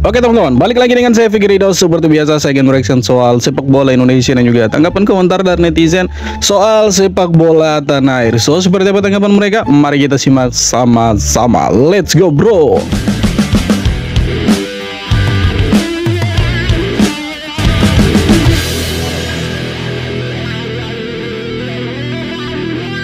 Oke teman-teman, balik lagi dengan saya Fikri Rido. Seperti biasa saya akan mereaction soal sepak bola Indonesia dan juga tanggapan komentar dari netizen soal sepak bola tanah air. So, seperti apa tanggapan mereka? Mari kita simak sama-sama. Let's go bro.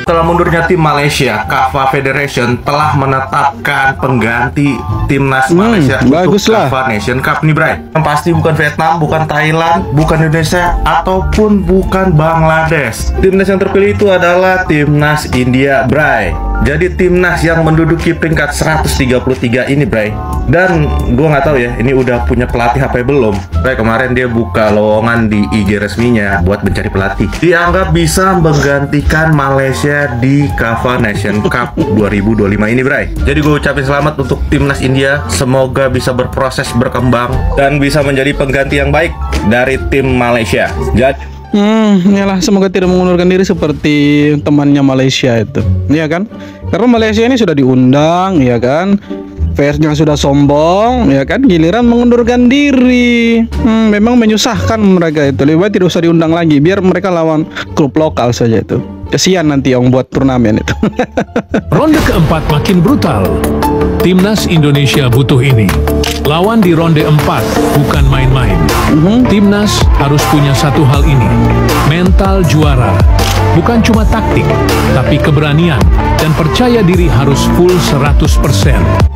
Setelah mundurnya tim Malaysia, KAFA Federation telah menetapkan pengganti timnas Malaysia untuk KAFA Nation Cup nih, Bray. Yang pasti bukan Vietnam, bukan Thailand, bukan Indonesia, ataupun bukan Bangladesh. Timnas yang terpilih itu adalah timnas India, Bray. Jadi timnas yang menduduki peringkat 133 ini, Bray. Dan gua nggak tahu ya, ini udah punya pelatih apa belum. Bray, kemarin dia buka lowongan di IG resminya buat mencari pelatih. Dianggap bisa menggantikan Malaysia di KAFA Nation Cup 2025 ini, Bray. Jadi gue ucapin selamat untuk timnas India. Semoga bisa berproses, berkembang, dan bisa menjadi pengganti yang baik dari tim Malaysia. Jadi Yalah, semoga tidak mengundurkan diri seperti temannya Malaysia itu, ya kan? Karena Malaysia ini sudah diundang, ya kan? Fansnya sudah sombong, ya kan? Giliran mengundurkan diri. Memang menyusahkan mereka itu. Lebih baik tidak usah diundang lagi, biar mereka lawan klub lokal saja itu. Kesian nanti yang buat turnamen itu. Ronde keempat makin brutal. Timnas Indonesia butuh ini. Lawan di ronde 4 bukan main-main. Timnas harus punya satu hal ini, mental juara. Bukan cuma taktik, tapi keberanian dan percaya diri harus full 100%.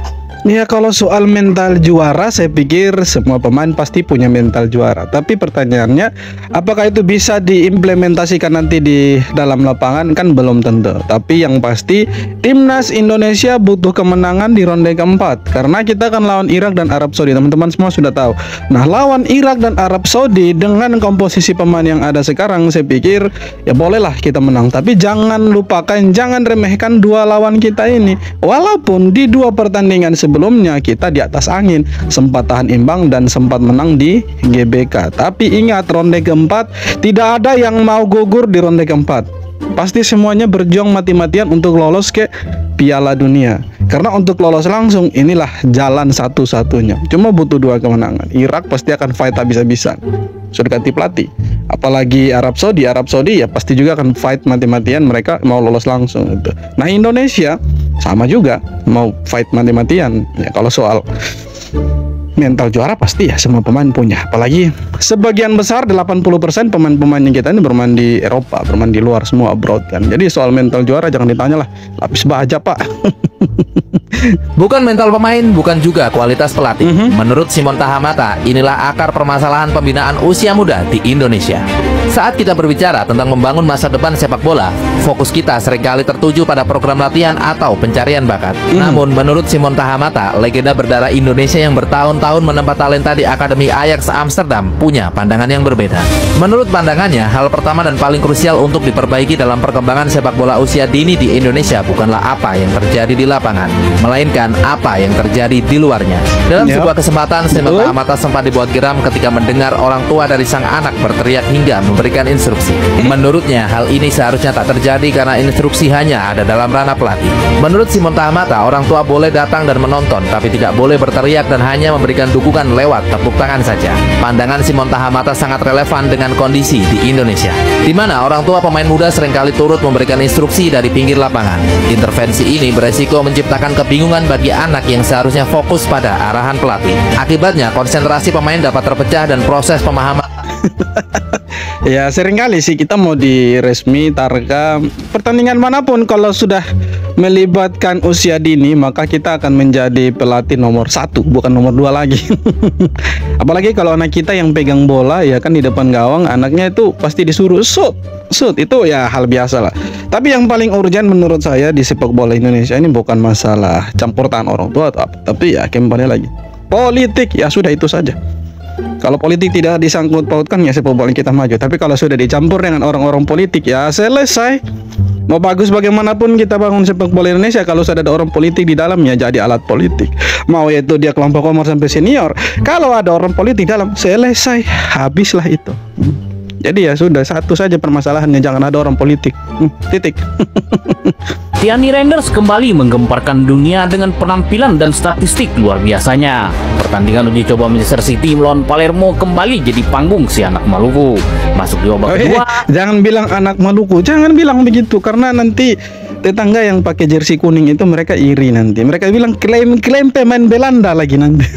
Ya, kalau soal mental juara, saya pikir semua pemain pasti punya mental juara. Tapi pertanyaannya, apakah itu bisa diimplementasikan nanti di dalam lapangan? Kan belum tentu. Tapi yang pasti, timnas Indonesia butuh kemenangan di ronde keempat. Karena kita akan lawan Irak dan Arab Saudi. Teman-teman semua sudah tahu. Nah, lawan Irak dan Arab Saudi dengan komposisi pemain yang ada sekarang, saya pikir ya bolehlah kita menang. Tapi jangan lupakan, jangan remehkan dua lawan kita ini. Walaupun di dua pertandingan sebelumnya kita di atas angin, sempat tahan imbang dan sempat menang di GBK. Tapi ingat, ronde keempat tidak ada yang mau gugur di ronde keempat. Pasti semuanya berjuang mati-matian untuk lolos ke Piala Dunia. Karena untuk lolos langsung inilah jalan satu-satunya. Cuma butuh dua kemenangan. Irak pasti akan fight habis-habisan. Sudah ganti pelatih. Apalagi Arab Saudi ya pasti juga akan fight mati-matian, mereka mau lolos langsung gitu. Nah, Indonesia sama juga mau fight mati-matian. Ya, kalau soal mental juara pasti ya semua pemain punya. Apalagi sebagian besar 80% pemain-pemain kita ini bermain di Eropa, bermain di luar semua, abroad kan. Jadi soal mental juara jangan ditanya lah, lapis baja Pak. Bukan mental pemain, bukan juga kualitas pelatih. Menurut Simon Tahamata, inilah akar permasalahan pembinaan usia muda di Indonesia. Saat kita berbicara tentang membangun masa depan sepak bola, fokus kita seringkali tertuju pada program latihan atau pencarian bakat. Namun menurut Simon Tahamata, legenda berdarah Indonesia yang bertahun-tahun menempa talenta di Akademi Ajax Amsterdam punya pandangan yang berbeda. Menurut pandangannya, hal pertama dan paling krusial untuk diperbaiki dalam perkembangan sepak bola usia dini di Indonesia bukanlah apa yang terjadi di lapangan, melainkan apa yang terjadi di luarnya. Dalam sebuah kesempatan, Simon Tahamata sempat dibuat geram ketika mendengar orang tua dari sang anak berteriak hingga memberikan instruksi. Menurutnya, hal ini seharusnya tak terjadi karena instruksi hanya ada dalam ranah pelatih. Menurut Simon Tahamata, orang tua boleh datang dan menonton, tapi tidak boleh berteriak dan hanya memberikan dukungan lewat tepuk tangan saja. Pandangan Simon Tahamata sangat relevan dengan kondisi di Indonesia, di mana orang tua pemain muda seringkali turut memberikan instruksi dari pinggir lapangan. Intervensi ini beresiko menciptakan kebingungan bagi anak yang seharusnya fokus pada arahan pelatih. Akibatnya, konsentrasi pemain dapat terpecah dan proses pemahaman Ya, seringkali sih kita mau di resmi targa pertandingan manapun, kalau sudah melibatkan usia dini maka kita akan menjadi pelatih nomor 1, bukan nomor 2 lagi. Apalagi kalau anak kita yang pegang bola, ya kan, di depan gawang, anaknya itu pasti disuruh shoot, itu ya hal biasa lah. Tapi yang paling urgent menurut saya di sepak bola Indonesia ini bukan masalah campur tangan orang tua atau apa, tapi ya kembali lagi politik, ya sudah itu saja. Kalau politik tidak disangkut pautkan, ya sepak bola kita maju. Tapi kalau sudah dicampur dengan orang-orang politik, ya selesai. Mau bagus bagaimanapun kita bangun sepak bola Indonesia, kalau sudah ada orang politik di dalamnya, jadi alat politik. Mau itu dia kelompok umur sampai senior, kalau ada orang politik dalam, selesai, habislah itu. Jadi ya sudah, satu saja permasalahannya, jangan ada orang politik. Titik. Tierney Reinders kembali menggemparkan dunia dengan penampilan dan statistik luar biasanya. Pertandingan uji coba Manchester City melawan Palermo kembali jadi panggung si anak Maluku. Masuk di babak kedua. Jangan bilang anak Maluku, jangan bilang begitu, karena nanti tetangga yang pakai jersey kuning itu mereka iri nanti. Mereka bilang klaim pemain Belanda lagi nanti.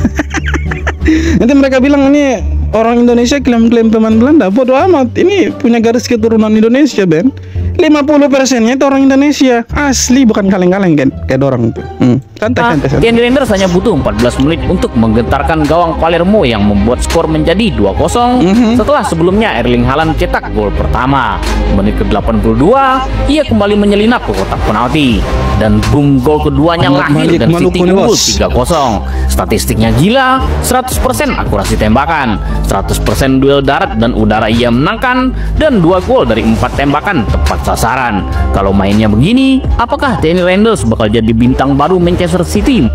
Nanti mereka bilang ini orang Indonesia klaim pemain Belanda. Bodoh amat, ini punya garis keturunan Indonesia, Ben. 50%-nya itu orang Indonesia asli, bukan kaleng-kaleng kan kayak orang itu. Santai. Tierney Reinders hanya butuh 14 menit untuk menggentarkan gawang Palermo yang membuat skor menjadi 2-0 setelah sebelumnya Erling Haaland cetak gol pertama. Menit ke-82 ia kembali menyelinap ke kotak penalti dan boom, gol keduanya lahir dan City unggul 3-0. Statistiknya gila, 100% akurasi tembakan, 100% duel darat dan udara ia menangkan, dan 2 gol dari 4 tembakan tepat sasaran. Kalau mainnya begini, apakah Tierney Reinders bakal jadi bintang baru Manchester City?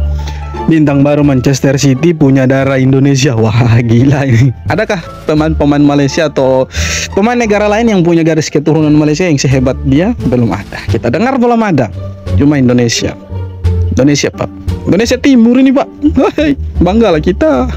Bintang baru Manchester City punya darah Indonesia. Wah, gila ini. Adakah pemain Malaysia atau pemain negara lain yang punya garis keturunan Malaysia yang sehebat dia? Belum ada. Kita dengar belum ada. Cuma Indonesia, Pak. Indonesia Timur ini, Pak. Hai, banggalah kita.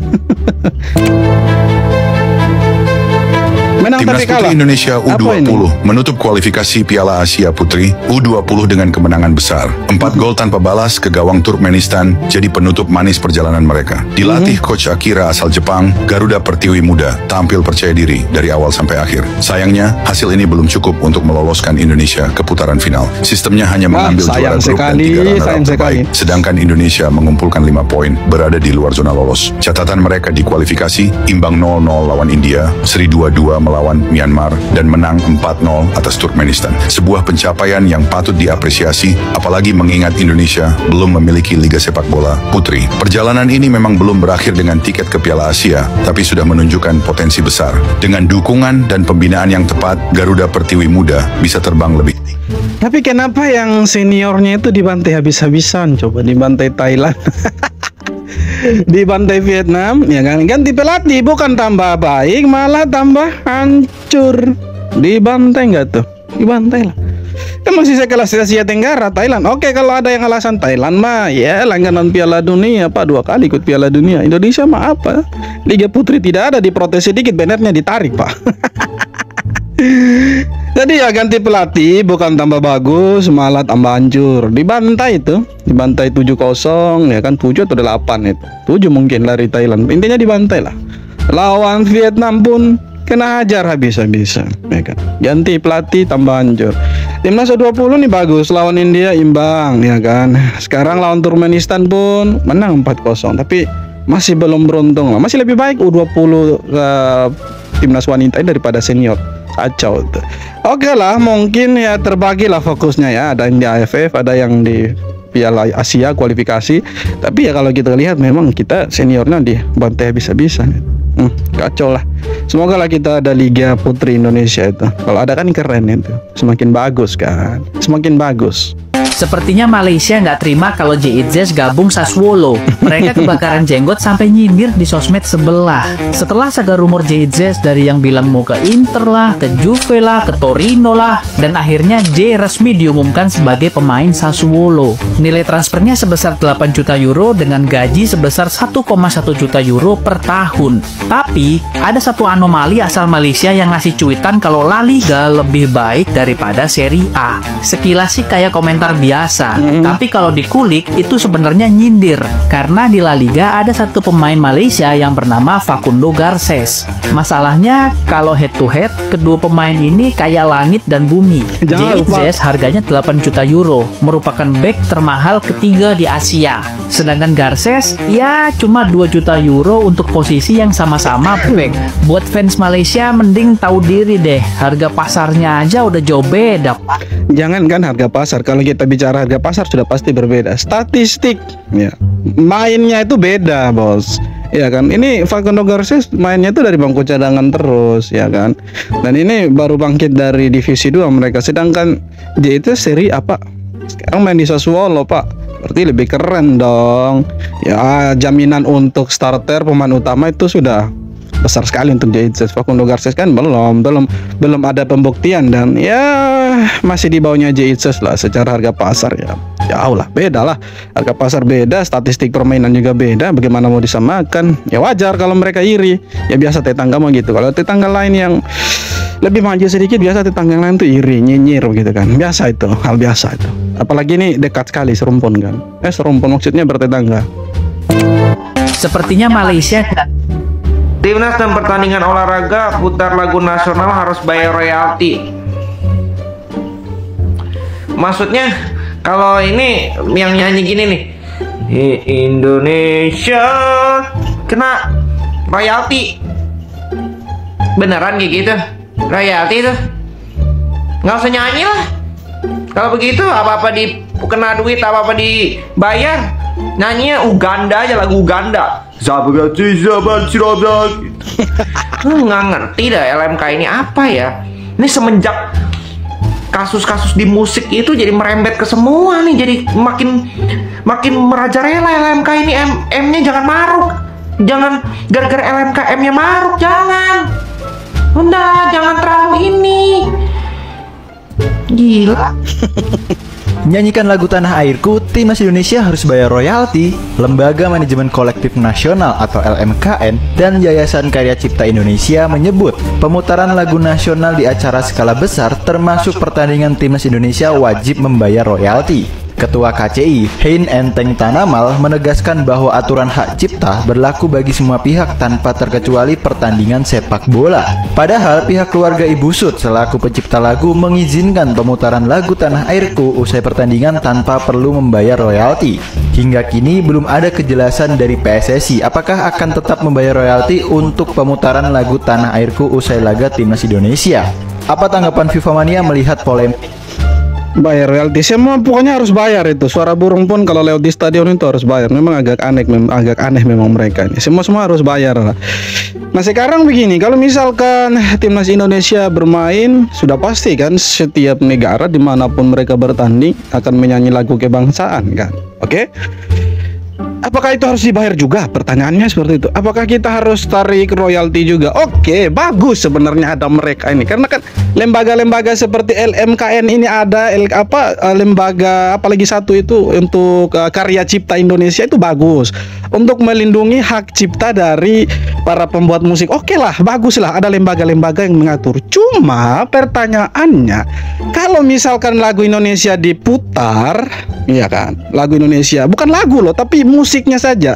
Menang Timnas tapi kalah. Putri Indonesia U20 menutup kualifikasi Piala Asia Putri U20 dengan kemenangan besar. 4 gol tanpa balas ke gawang Turkmenistan jadi penutup manis perjalanan mereka. Dilatih Coach Akira asal Jepang, Garuda Pertiwi muda tampil percaya diri dari awal sampai akhir. Sayangnya, hasil ini belum cukup untuk meloloskan Indonesia ke putaran final. Sistemnya hanya mengambil juara grup dan 3 runner-up terbaik, sedangkan Indonesia mengumpulkan 5 poin, berada di luar zona lolos. Catatan mereka di kualifikasi, imbang 0-0 lawan India, seri 2-2 melawan Myanmar, dan menang 4-0 atas Turkmenistan. Sebuah pencapaian yang patut diapresiasi, apalagi mengingat Indonesia belum memiliki Liga Sepak Bola Putri. Perjalanan ini memang belum berakhir dengan tiket ke Piala Asia, tapi sudah menunjukkan potensi besar. Dengan dukungan dan pembinaan yang tepat, Garuda Pertiwi muda bisa terbang lebih. Tapi kenapa yang seniornya itu dibantai habis-habisan? Coba dibantai Thailand. Dibantai Vietnam, ya kan? Ganti pelatih, bukan tambah baik, malah tambah hancur. Dibantai nggak tuh? Dibantai lah. Kan masih sekelas Asia Tenggara, Thailand. Oke, kalau ada yang alasan Thailand mah, ya langganan Piala Dunia, Pak, 2 kali ikut Piala Dunia. Indonesia mah apa? Liga Putri tidak ada, diprotes sedikit, benernya ditarik, Pak. Jadi ya ganti pelatih, bukan tambah bagus, malah tambah hancur. Dibantai itu, dibantai 7-0, ya kan, 7 atau 8 itu. 7 mungkin lari Thailand. Intinya dibantai lah. Lawan Vietnam pun kena hajar habis-habisan, ya kan. Ganti pelatih tambah hancur. Timnas U20 nih bagus, lawan India imbang, ya kan. Sekarang lawan Turkmenistan pun menang 4-0, tapi masih belum beruntung lah. Masih lebih baik U20 timnas wanita daripada senior. Kacau tuh. Oke lah, mungkin ya terbagilah fokusnya ya. Ada yang di AFF, ada yang di Piala Asia kualifikasi. Tapi ya kalau kita lihat memang kita seniornya dibantai habis-habisan. Kacau lah. Semoga lah kita ada Liga Putri Indonesia itu. Kalau ada kan keren itu. Semakin bagus kan. Semakin bagus. Sepertinya Malaysia nggak terima kalau JITZ gabung Sassuolo. Mereka kebakaran jenggot sampai nyindir di sosmed sebelah. Setelah saga rumor JITZ dari yang bilang mau ke Inter lah, ke Juve lah, ke Torino lah, dan akhirnya J resmi diumumkan sebagai pemain Sassuolo. Nilai transfernya sebesar 8 juta euro dengan gaji sebesar 1,1 juta euro per tahun. Tapi ada satu anomali asal Malaysia yang ngasih cuitan kalau La Liga lebih baik daripada Serie A. Sekilas sih kayak komentar biasa, tapi kalau dikulik itu sebenarnya nyindir karena di La Liga ada satu pemain Malaysia yang bernama Facundo Garces. Masalahnya kalau head to head kedua pemain ini kayak langit dan bumi. JITZ harganya 8 juta euro, merupakan back termahal ketiga di Asia. Sedangkan Garces ya cuma 2 juta euro untuk posisi yang sama-sama back. Buat fans Malaysia mending tahu diri deh, harga pasarnya aja udah jauh beda. Jangankan harga pasar, kalau kita bicara harga pasar sudah pasti berbeda. Statistik ya, mainnya itu beda, bos. Ya kan, ini Facundo Garces mainnya itu dari bangku cadangan terus, ya kan. Dan ini baru bangkit dari divisi 2 mereka. Sedangkan dia itu seri apa? Sekarang main di Sassuolo, Pak. Berarti lebih keren dong. Ya, jaminan untuk starter pemain utama itu sudah besar sekali untuk JHZ. Facundo Garces kan belum ada pembuktian, dan ya masih di bawahnya JHZ lah secara harga pasar ya. Jauh lah, beda lah, harga pasar beda, statistik permainan juga beda, bagaimana mau disamakan? Ya wajar kalau mereka iri, ya biasa tetangga mau gitu. Kalau tetangga lain yang lebih maju sedikit, biasa tetangga lain tuh iri, nyinyir gitu kan, biasa itu, hal biasa itu. Apalagi ini dekat sekali serumpun kan, serumpun maksudnya bertetangga. Sepertinya Malaysia Timnas dan pertandingan olahraga putar lagu nasional harus bayar royalti. Maksudnya kalau ini yang nyanyi gini nih, Indonesia kena royalti. Beneran kayak gitu? Royalti tuh nggak usah nyanyi lah. Kalau begitu apa-apa kena duit, apa-apa dibayar. Nyanyinya Uganda aja, lagu Uganda. Nggak ngerti dah LMK ini apa ya. Ini semenjak kasus-kasus di musik itu jadi merembet ke semua nih, jadi makin merajalela LMK ini. M-nya jangan maruk, jangan gara-gara LMK M-nya maruk, jangan. Udah, jangan terlalu ini. Gila. Nyanyikan lagu Tanah Airku, Timnas Indonesia harus bayar royalti. Lembaga Manajemen Kolektif Nasional atau LMKN dan Yayasan Karya Cipta Indonesia menyebut pemutaran lagu nasional di acara skala besar termasuk pertandingan Timnas Indonesia wajib membayar royalti. Ketua KCI, Hein Enteng Tanamal, menegaskan bahwa aturan hak cipta berlaku bagi semua pihak tanpa terkecuali pertandingan sepak bola. Padahal pihak keluarga Ibu Sud selaku pencipta lagu mengizinkan pemutaran lagu Tanah Airku usai pertandingan tanpa perlu membayar royalti. Hingga kini belum ada kejelasan dari PSSI apakah akan tetap membayar royalti untuk pemutaran lagu Tanah Airku usai laga Timnas Indonesia. Apa tanggapan FIFA Mania melihat polemik? Bayar royalti, semua pokoknya harus bayar itu. Suara burung pun kalau lewat di stadion itu harus bayar. Memang agak aneh memang mereka ini. Semua harus bayar lah. Nah sekarang begini, kalau misalkan Timnas Indonesia bermain, sudah pasti kan setiap negara dimanapun mereka bertanding akan menyanyi lagu kebangsaan kan. Oke? Apakah itu harus dibayar juga? Pertanyaannya seperti itu. Apakah kita harus tarik royalti juga? Oke, bagus sebenarnya ada mereka ini. Karena kan lembaga-lembaga seperti LMKN ini ada lembaga apalagi satu itu untuk karya cipta Indonesia itu bagus. Untuk melindungi hak cipta dari para pembuat musik. Oke lah, bagus lah ada lembaga-lembaga yang mengatur. Cuma pertanyaannya, kalau misalkan lagu Indonesia diputar, iya kan? Lagu Indonesia, bukan lagu loh, tapi musiknya saja,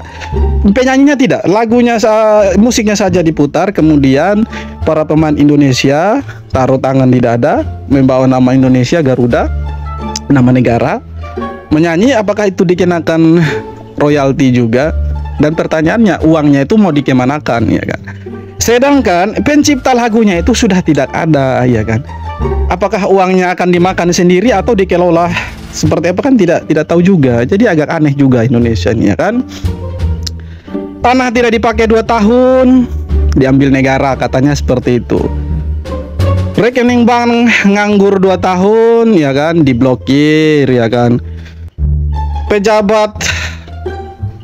penyanyinya tidak, musiknya saja diputar, kemudian para pemain Indonesia taruh tangan di dada, membawa nama Indonesia, Garuda, nama negara, menyanyi, apakah itu dikenakan royalti juga? Dan pertanyaannya, uangnya itu mau dikemanakan, ya kan? Sedangkan pencipta lagunya itu sudah tidak ada, ya kan? Apakah uangnya akan dimakan sendiri atau dikelola seperti apa kan tidak tahu juga. Jadi agak aneh juga Indonesia ini, ya kan? Tanah tidak dipakai 2 tahun, diambil negara, katanya seperti itu. Rekening bank nganggur 2 tahun, ya kan, diblokir, ya kan. Pejabat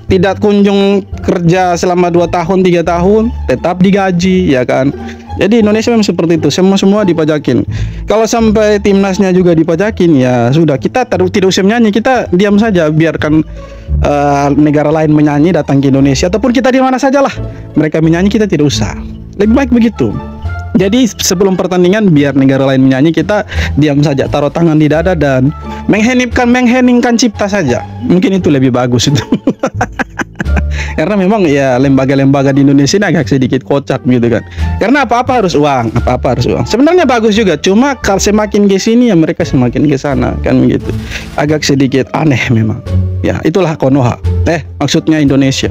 tidak kunjung kerja selama 2 tahun, 3 tahun, tetap digaji, ya kan. Jadi Indonesia memang seperti itu, semua dipajakin. Kalau sampai timnasnya juga dipajakin, ya sudah, kita tidak usah menyanyi, kita diam saja, biarkan negara lain menyanyi, datang ke Indonesia, ataupun kita di mana sajalah mereka menyanyi, kita tidak usah. Lebih baik begitu. Jadi sebelum pertandingan biar negara lain menyanyi, kita diam saja, taruh tangan di dada dan mengheningkan cipta saja. Mungkin itu lebih bagus itu. Karena memang ya lembaga-lembaga di Indonesia ini agak sedikit kocak gitu kan. Karena apa-apa harus uang, apa-apa harus uang. Sebenarnya bagus juga, cuma kalau semakin ke sini ya mereka semakin ke sana kan gitu. Agak sedikit aneh memang. Ya, itulah Konoha. Maksudnya Indonesia.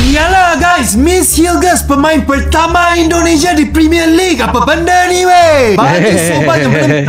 Iyalah guys, Miss Hilgers pemain pertama Indonesia di Premier League. Apa benda ni weh? Bagi sobat yang belum,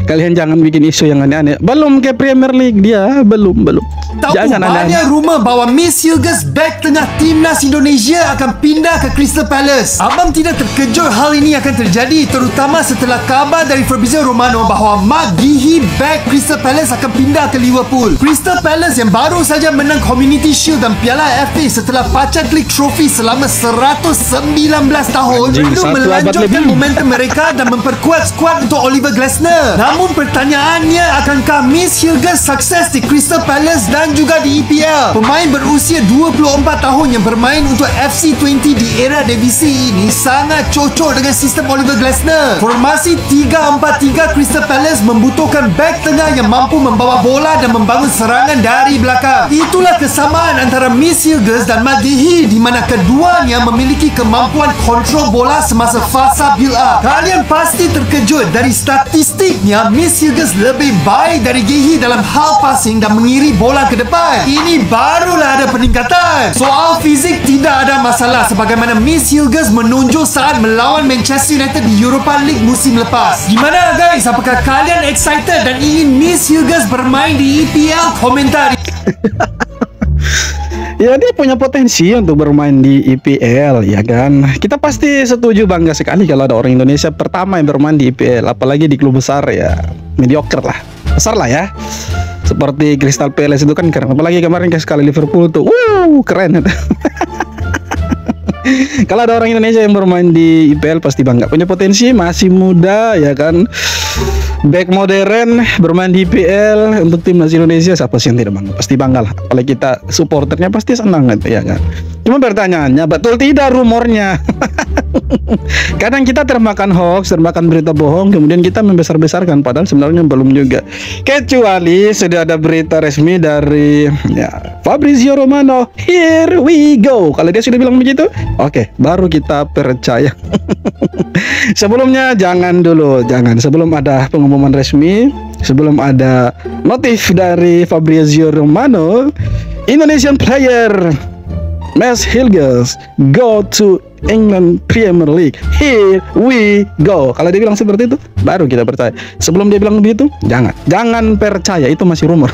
kalian jangan bikin isu yang aneh-aneh. Belum ke Premier League dia, belum. Tahu banyak rumor bahwa Miss Hilgers back tengah timnas Indonesia akan pindah ke Crystal Palace. Abang tidak terkejut hal ini akan terjadi, terutama setelah kabar dari Fabrizio Romano bahawa Mark Guehi back Crystal Palace akan pindah ke Liverpool. Crystal Palace yang baru saja menang Community Shield dan Piala FA setelah pacak League trofi selama 119 tahun untuk melanjutkan momentum mereka dan memperkuat skuad untuk Oliver Glasner. Namun pertanyaannya, akankah Miss Hilgers sukses di Crystal Palace dan juga di EPL? Pemain berusia 24 tahun yang bermain untuk FC20 di era divisi ini sangat cocok dengan sistem Oliver Glasner. Formasi 3-4-3 Crystal Palace membutuhkan bek tengah yang mampu membawa bola dan membangun serangan dari belakang. Itulah kesamaan antara Miss Hilgers dan McGahey, di mana keduanya memiliki kemampuan kontrol bola semasa fasa build up. Kalian pasti terkejut dari statistiknya. Miss Hilgers lebih baik dari Gahey dalam hal passing dan mengiri bola ke depan. Ini barulah ada peningkatan. Soal fizik tidak ada masalah, sebagaimana Miss Hilgers menunjuk saat melawan Manchester United di Europa League musim lepas. Gimana guys? Apakah kalian excited dan ingin Miss Hilgers bermain di EPL? Komentari. Ya, dia punya potensi untuk bermain di EPL, ya kan. Kita pasti setuju, bangga sekali kalau ada orang Indonesia pertama yang bermain di EPL, apalagi di klub besar. Ya mediocre lah, besar lah ya, seperti Crystal Palace itu kan keren. Apalagi kemarin kayak sekali Liverpool tuh, keren. Kalau ada orang Indonesia yang bermain di EPL pasti bangga, punya potensi, masih muda, ya kan. Back modern bermain di IPL untuk timnas Indonesia, siapa sih yang tidak bangga? Pasti bangga lah. Apalagi kita supporternya pasti senang gitu, ya kan. Cuma pertanyaannya, betul tidak rumornya? Kadang kita termakan hoax, termakan berita bohong, kemudian kita membesar-besarkan, padahal sebenarnya belum juga. Kecuali sudah ada berita resmi dari Fabrizio Romano. Here we go. Kalau dia sudah bilang begitu, oke, baru kita percaya. Sebelumnya jangan dulu, sebelum ada pengumuman resmi, sebelum ada notif dari Fabrizio Romano, Indonesian player Miss Hilgers go to England Premier League. Here we go. Kalau dia bilang seperti itu, baru kita percaya. Sebelum dia bilang begitu, jangan percaya, itu masih rumor.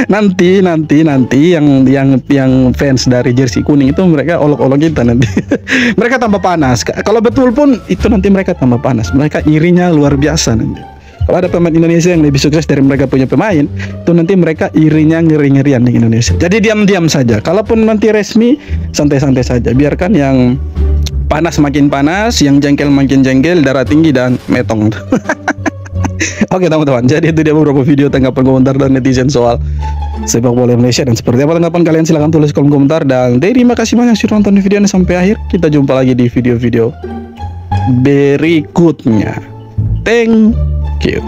nanti yang fans dari jersey kuning itu mereka olok-olok kita nanti. Mereka tambah panas. Kalau betul pun itu nanti mereka tambah panas. Mereka irinya luar biasa nanti. Kalau ada pemain Indonesia yang lebih sukses dari mereka punya pemain, itu nanti mereka irinya ngeri-ngerian di Indonesia. Jadi diam-diam saja. Kalaupun nanti resmi, santai-santai saja. Biarkan yang panas makin panas, yang jengkel makin jengkel, darah tinggi dan metong. Oke teman-teman, jadi itu dia beberapa video tanggapan komentar dan netizen soal sepak bola Indonesia. Dan seperti apa tanggapan kalian, silahkan tulis kolom komentar. Dan terima kasih banyak sudah nonton video ini sampai akhir. Kita jumpa lagi di video-video berikutnya. Thank you.